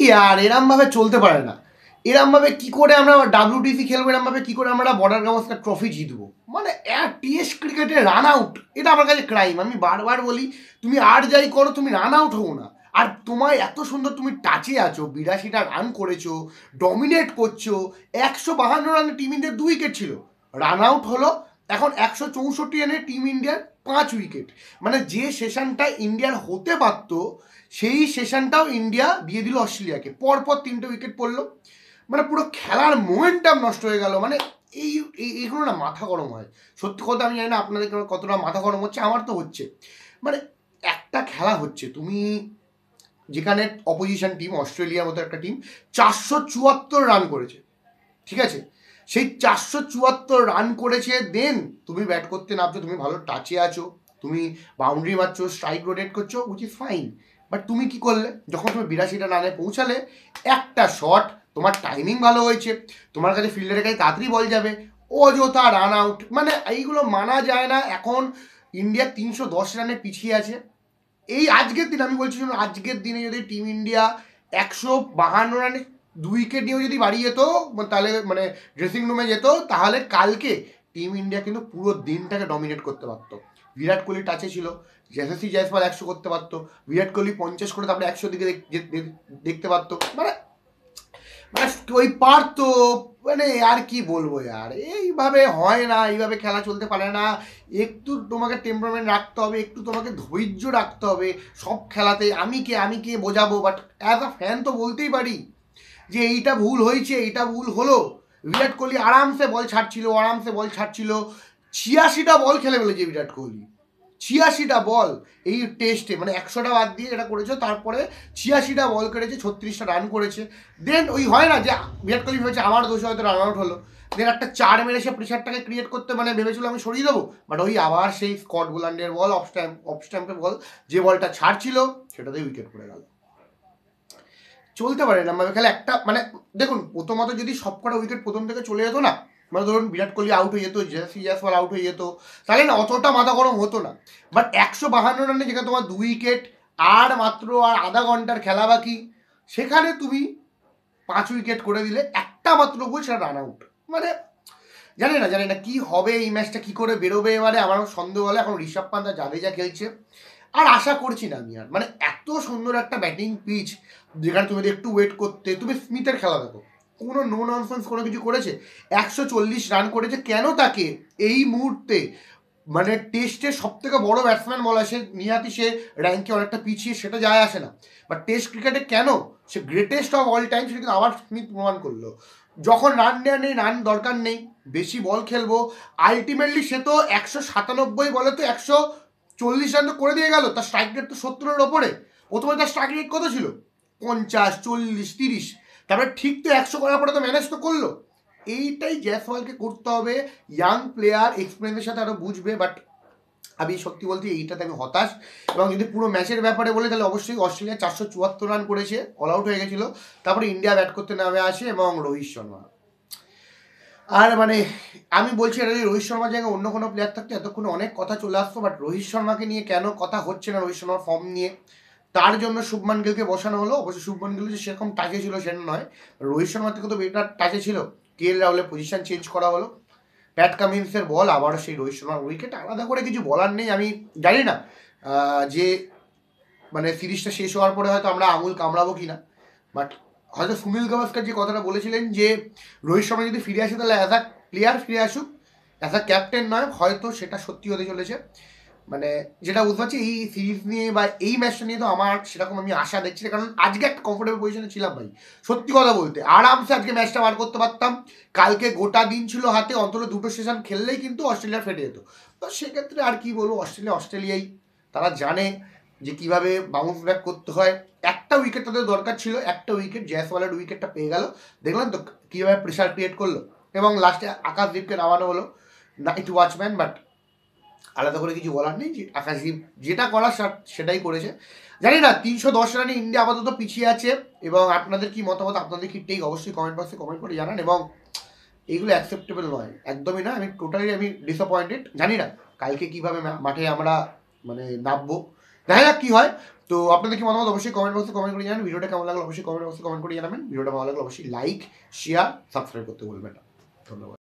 ইয়ার এরমভাবে চলতে পারে না। এরমভাবে কী করে আমরা WTC খেলবো, এরমভাবে কী করে আমরা বর্ডার গাভাস্কার ট্রফি জিতবো? মানে টেস্ট ক্রিকেটে রান আউট, এটা আমার কাছে ক্রাইম। আমি বারবার বলি তুমি আর যাই করো, তুমি রান আউট হও না। আর তোমার এত সুন্দর, তুমি টাচে আছো, 82টা রান করেছো, ডমিনেট করছো, 152 রানে টিম ইন্ডিয়ার 2 উইকেট ছিল, রান আউট হলো। এখন 164 রানে টিম ইন্ডিয়ার 5 উইকেট। মানে যে সেশনটা ইন্ডিয়ার হতে পারতো সেই সেশনটাও ইন্ডিয়া দিয়ে দিল অস্ট্রেলিয়াকে, পরপর 3টে উইকেট পড়লো। মানে পুরো খেলার মোমেন্টাম নষ্ট হয়ে গেল। মানে এইগুলো না মাথা গরম হয়। সত্যি কথা আমি জানি না আপনাদের কতটা মাথা গরম হচ্ছে, আমার তো হচ্ছে। মানে একটা খেলা হচ্ছে, তুমি যেখানে অপোজিশন টিম, অস্ট্রেলিয়ার মতো একটা টিম 474 রান করেছে, ঠিক আছে, সেই 474 রান করেছে, দেন তুমি ব্যাট করতে নামছো, তুমি ভালো টাচে আছো, তুমি বাউন্ডারি মারছো, স্ট্রাইক রোটেট করছো, উইচ ইজ ফাইন। বাট তুমি কি করলে, যখন তুমি 82টা রানে পৌঁছালে, একটা শট, তোমার টাইমিং ভালো হয়েছে, তোমার কাছে ফিল্ডারের কাছে তাড়াতাড়ি বল যাবে, অযথা রান আউট। মানে এইগুলো মানা যায় না। এখন ইন্ডিয়া 310 রানে পিছিয়ে আছে। এই আজকের দিন আমি বলছি, আজকের দিনে যদি টিম ইন্ডিয়া 152 রানে 2 উইকেট নিয়েও যদি বাড়ি যেত, তাহলে মানে ড্রেসিং রুমে যেত, তাহলে কালকে টিম ইন্ডিয়া কিন্তু পুরো দিনটাকে ডমিনেট করতে পারতো। বিরাট কোহলি টাচে ছিল, যশস্বী জয়সওয়াল 100 করতে পারতো, বিরাট কোহলি 50 করে তারপরে 100 দিকে দেখতে পারতো। মানে মানে ওই পারতো। মানে আর কি বলবো यार, এইভাবে হয় না, এইভাবে খেলা চলতে পারে না। একটু তোমাকে টেম্পারমেন্ট রাখতে হবে, একটু তোমাকে ধৈর্য রাখতে হবে সব খেলাতে। আমি কে বোঝাবো, বাট অ্যাজ আ ফ্যান তো বলতেই পারি যে এইটা ভুল হয়েছে, এইটা ভুল হলো। বিরাট কোহলি আরামসে বল ছাড়ছিল, 86টা বল খেলে ফেলেছে বিরাট কোহলি, 86টা বল এই টেস্টে। মানে 100টা বাদ দিয়ে এটা করেছে, তারপরে 86টা বল করেছে, 36টা রান করেছে। দেন ওই হয় না যে বিরাট কোহলি ভেবেছে আমার দোষে হয়তো রান আউট হলো, দেন একটা 4 মেরে সে প্রেশারটাকে ক্রিয়েট করতে মানে ভেবেছিল আমি সরিয়ে দেবো, বাট ওই আবার সেই স্কট গোলান্ডের বল, অফ স্ট্যাম্পের বল, যে বলটা ছাড়ছিল সেটাতেই উইকেট পড়ে গেল। চলতে পারে না খেলা একটা। মানে দেখুন, প্রথমত যদি সবকটা উইকেট প্রথম থেকে চলে যেত না, মানে ধরুন বিরাট কোহলি আউট হয়ে যেত, যশস্বী জয়সওয়াল আউট হয়ে যেত, তাহলে না অতটা মাথা গরম হতো না। বাট 152 রানে যেখানে তোমার 2 উইকেট আর মাত্র আধা ঘন্টার খেলা বাকি, সেখানে তুমি 5 উইকেট করে দিলে, একটা মাত্র বল, সেটা রান আউট। মানে জানি না কি হবে এই ম্যাচটা, কি করে বেরোবে এবারে। আমারও সন্দেহ হলে এখন ঋষভ পান্ত আর জাদেজা খেলছে, আর আশা করছি না আমি আর। মানে এত সুন্দর একটা ব্যাটিং পিচ, যেখানে তুমি একটু ওয়েট করতে, তুমি স্মিথের খেলা দেখো, কোনো নো ননসেন্স কোনো কিছু করেছে, 140 রান করেছে। কেন তাকে এই মুহূর্তে মানে টেস্টের সব থেকে বড় ব্যাটসম্যান বলা, সে নিহাতি সে র্যাঙ্কে অনেকটা পিছিয়ে, সেটা যায় আসে না, বাট টেস্ট ক্রিকেটে কেন সে গ্রেটেস্ট অফ অল টাইম, সেটা কিন্তু আবার স্মিথ প্রমাণ করলো। যখন রান নেওয়া নেই, রান দরকার নেই, বেশি বল খেলবো, আলটিমেটলি সে তো 197 বলে তো 140 রান তো করে দিয়ে গেল। তার স্ট্রাইক রেট তো 70-এর ওপরে। প্রথমে তার স্ট্রাইক রেট কত ছিল? 50, 40, 30। তারপরে ঠিক তো 100 করার পরে তো ম্যানেজ তো করলো। এইটাই জয়সওয়ালকে করতে হবে। ইয়াং প্লেয়ার, এক্সপিরিয়েন্সের সাথে আরও বুঝবে, বাট আমি সত্যি বলছি এইটাতে আমি হতাশ। এবং যদি পুরো ম্যাচের ব্যাপারে বলি, তাহলে অবশ্যই অস্ট্রেলিয়া 474 রান করেছে, অল আউট হয়ে গেছিলো, তারপরে ইন্ডিয়া ব্যাট করতে নামে আসে এবং রোহিত শর্মা। আর মানে আমি বলছি, এটা যদি রোহিত শর্মার জায়গায় অন্য কোনো প্লেয়ার থাকতো এতক্ষণে অনেক কথা চলে আসতো, বাট রোহিত শর্মাকে নিয়ে কেন কথা হচ্ছে না, রোহিত শর্মার ফর্ম নিয়ে, তার জন্য শুভমান গিলকে বসানো হলো। অবশ্যই শুভমান গিল যে সেরকম টাচে ছিল সেটা নয়, রোহিত শর্মার থেকে তো বেটার টাচে ছিল। KL রাহুলের পজিশন চেঞ্জ করা হলো, প্যাট কামিন্সের বল, আবার সেই রোহিত শর্মার উইকেট। আলাদা করে কিছু বলার নেই। আমি জানি না যে মানে সিরিজটা শেষ হওয়ার পরে হয়তো আমরা আঙুল কামড়াবো কিনা, বাট হয়তো সুনীল গাভাস্কর যে কথাটা বলেছিলেন যে রোহিত শর্মা যদি ফিরে আসে তাহলে অ্যাজ আ প্লেয়ার ফিরে আসুক, অ্যাজ আ ক্যাপ্টেন নয়, হয়তো সেটা সত্যি হতে চলেছে। মানে যেটা বুঝতে পারছি এই সিরিজ নিয়ে বা এই ম্যাচটা নিয়ে তো আমার সেরকম আমি আশা দেখছি না, কারণ আজকে একটা কমফোর্টেবল পজিশনে ছিলাম ভাই। সত্যি কথা বলতে আরামসে আজকে ম্যাচটা বার করতে পারতাম। কালকে গোটা দিন ছিল হাতে, অন্তত 2টো সেশন খেললেই কিন্তু অস্ট্রেলিয়া ফেটে যেত। তো সেক্ষেত্রে আর কি বলবো, অস্ট্রেলিয়াই তারা জানে যে কিভাবে বাউন্স ব্যাক করতে হয়। একটা উইকেট তাদের দরকার ছিল, একটা উইকেট, জয়সওয়ালের উইকেটটা পেয়ে গেল। দেখলাম তো কীভাবে প্রেশার ক্রিয়েট করলো, এবং লাস্টে আকাশদীপকে নামানো হলো নাইট ওয়াচম্যান। বাট আলাদা করে কিছু বলার নেই, যে আকাশদীপ যেটা করার সেটাই করেছে। জানি না 310 রানে ইন্ডিয়া আপাতত পিছিয়ে আছে, এবং আপনাদের কি মতামত, আপনাদের কি টেক, অবশ্যই কমেন্ট বক্সে কমেন্ট করে জানান। এবং এইগুলো অ্যাকসেপ্টেবল নয়, একদমই না। আমি ডিসঅ্যাপয়েন্টেড। জানি না কালকে কীভাবে মাঠে আমরা মানে নামবো, দেখা যাক কী হয়। তো আপনাদের কি মতামত অবশ্যই কমেন্ট বক্সে কমেন্ট করে জানাবেন। ভিডিওটা কেমন লাগলো অবশ্যই কমেন্ট বক্সে কমেন্ট করে জানাবেন। ভিডিওটা ভালো লাগলে অবশ্যই লাইক, শেয়ার, সাবস্ক্রাইব করতে বলবেন না। ধন্যবাদ।